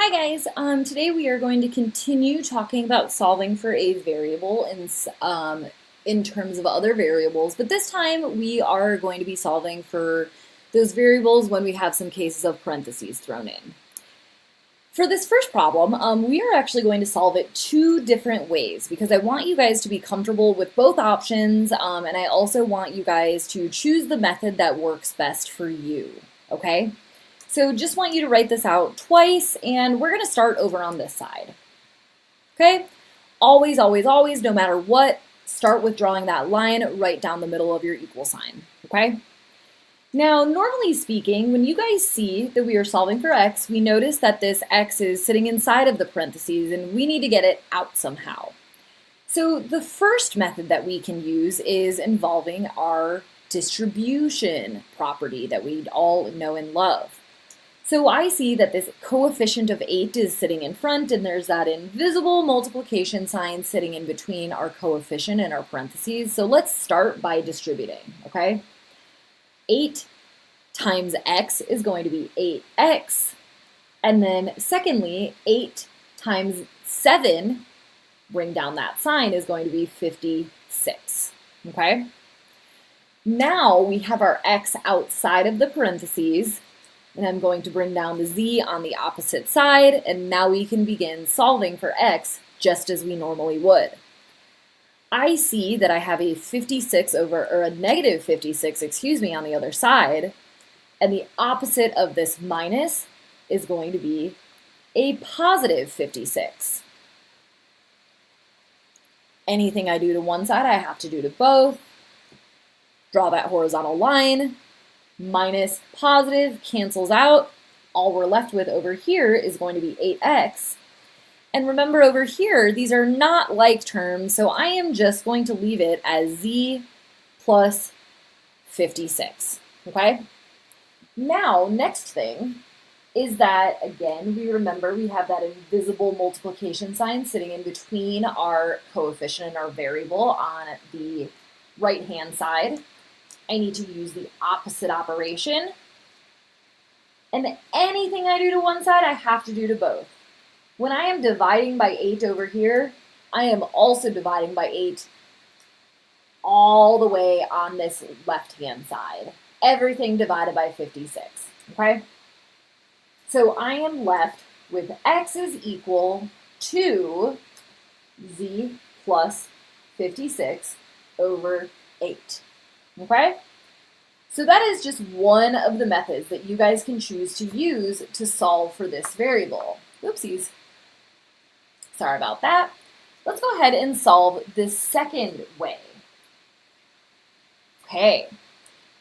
Hi guys, today we are going to continue talking about solving for a variable in terms of other variables, but this time we are going to be solving for those variables when we have some cases of parentheses thrown in. For this first problem, we are actually going to solve it two different ways because I want you guys to be comfortable with both options, and I also want you guys to choose the method that works best for you, okay? So just want you to write this out twice, and we're going to start over on this side. Okay? Always, always, always, no matter what, start with drawing that line right down the middle of your equal sign. Okay? Now, normally speaking, when you guys see that we are solving for x, we notice that this x is sitting inside of the parentheses, and we need to get it out somehow. So the first method that we can use is involving our distribution property that we all know and love. So I see that this coefficient of 8 is sitting in front, and there's that invisible multiplication sign sitting in between our coefficient and our parentheses. So let's start by distributing, okay? 8 times x is going to be 8x. And then secondly, 8 times 7, bring down that sign, is going to be 56, okay? Now we have our x outside of the parentheses, and I'm going to bring down the z on the opposite side, and now we can begin solving for x just as we normally would. I see that I have a 56 over, or a negative 56, excuse me, on the other side, and the opposite of this minus is going to be a positive 56. Anything I do to one side, I have to do to both. Draw that horizontal line. Minus positive cancels out. All we're left with over here is going to be 8x. And remember over here, these are not like terms, so I am just going to leave it as z plus 56, okay? Now, next thing is that, again, we remember we have that invisible multiplication sign sitting in between our coefficient and our variable on the right-hand side. I need to use the opposite operation. And anything I do to one side, I have to do to both. When I am dividing by 8 over here, I am also dividing by 8 all the way on this left-hand side. Everything divided by 56, okay? So I am left with x is equal to z plus 56 over 8. Okay? So that is just one of the methods that you guys can choose to use to solve for this variable. Oopsies. Sorry about that. Let's go ahead and solve the second way. Okay,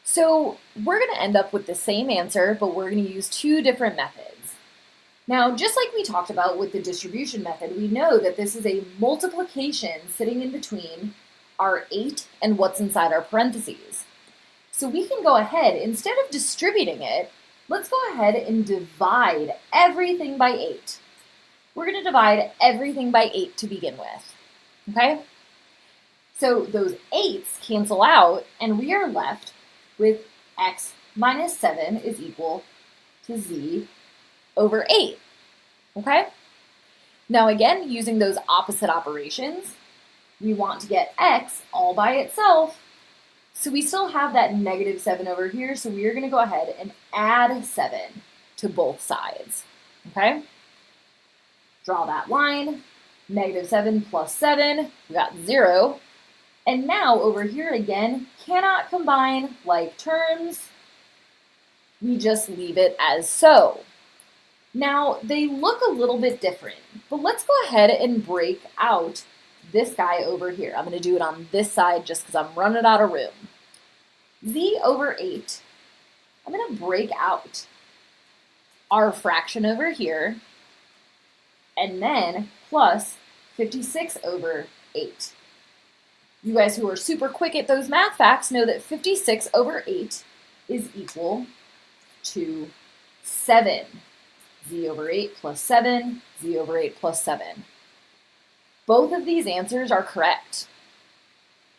so we're going to end up with the same answer, but we're going to use two different methods. Now, just like we talked about with the distribution method, we know that this is a multiplication sitting in between our 8 and what's inside our parentheses. So we can go ahead, instead of distributing it, let's go ahead and divide everything by 8. We're going to divide everything by 8 to begin with, okay? So those 8's cancel out, and we are left with x minus 7 is equal to z over 8, okay? Now again, using those opposite operations, we want to get x all by itself, so we still have that negative 7 over here, so we are going to go ahead and add 7 to both sides, okay? Draw that line, negative 7 plus 7, we got 0, and now over here again, cannot combine like terms, we just leave it as so. Now, they look a little bit different, but let's go ahead and break out this guy over here. I'm going to do it on this side just because I'm running out of room. Z over 8, I'm going to break out our fraction over here, and then plus 56 over 8. You guys who are super quick at those math facts know that 56 over 8 is equal to 7. Z over 8 plus 7, z over 8 plus 7. Both of these answers are correct.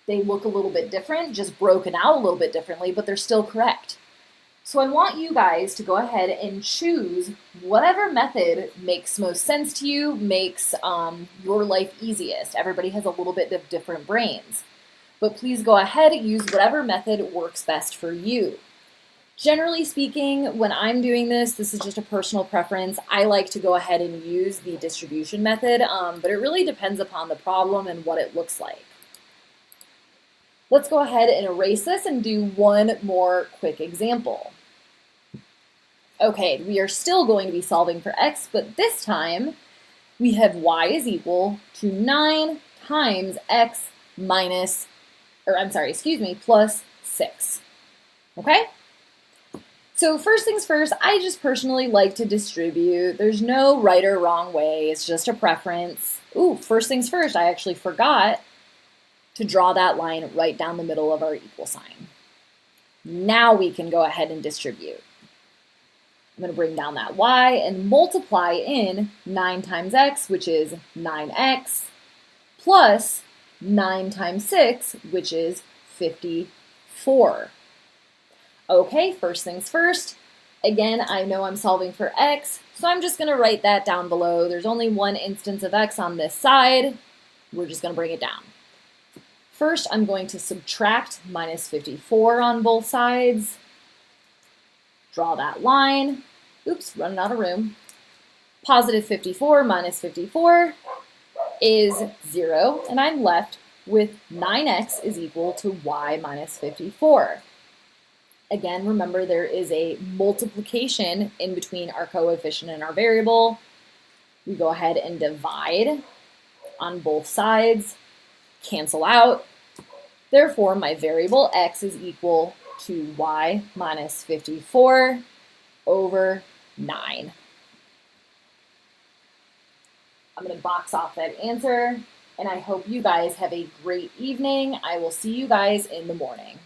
They look a little bit different, just broken out a little bit differently, but they're still correct. So I want you guys to go ahead and choose whatever method makes most sense to you, makes your life easiest. Everybody has a little bit of different brains. But please go ahead and use whatever method works best for you. Generally speaking, when I'm doing this is just a personal preference. I like to go ahead and use the distribution method, but it really depends upon the problem and what it looks like. Let's go ahead and erase this and do one more quick example. Okay, we are still going to be solving for x, but this time we have y is equal to 9 times x minus, plus 6. Okay? So first things first, I just personally like to distribute. There's no right or wrong way. It's just a preference. Ooh, first things first, I actually forgot to draw that line right down the middle of our equal sign. Now we can go ahead and distribute. I'm going to bring down that y and multiply in 9 times x, which is 9x, plus 9 times 6, which is 54. Okay, first things first. Again, I know I'm solving for x, so I'm just going to write that down below. There's only one instance of x on this side. We're just going to bring it down. First, I'm going to subtract minus 54 on both sides. Draw that line. Oops, running out of room. Positive 54 minus 54 is 0, and I'm left with 9x is equal to y minus 54. Again, remember there is a multiplication in between our coefficient and our variable. We go ahead and divide on both sides, cancel out. Therefore, my variable x is equal to y minus 54 over 9. I'm going to box off that answer, and I hope you guys have a great evening. I will see you guys in the morning.